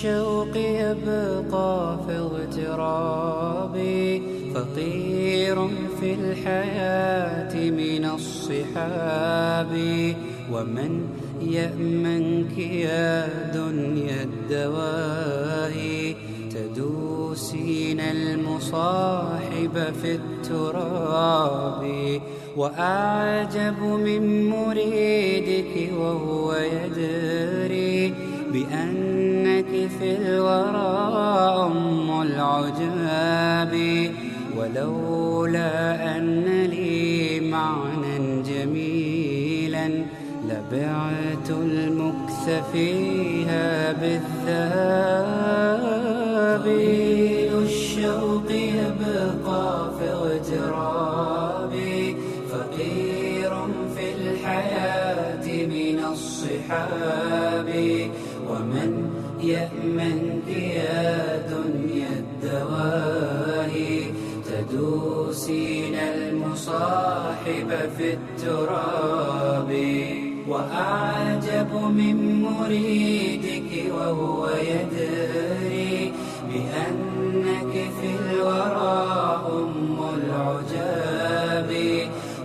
الشوق يبقى في اغترابي، فقير في الحياة من الصحاب. ومن يأمنك يا دنيا الدواهي، تدوسين المصاحب في التراب. وأعجب من مريدك وهو يدري بأنك في الورى أم العجاب. ولولا أن لي معنى جميلا لبعت المكث فيها بالذهب. طويل الشوق يبقى في اغترابي، فقير في الحياة من الصحاب. ومن يأمنك يا دنيا الدواهي، تدوسين المصاحب في التراب. وأعجب من مريدك وهو يدري بأنك في الورى أم العجاب.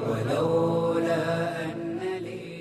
ولولا أن لي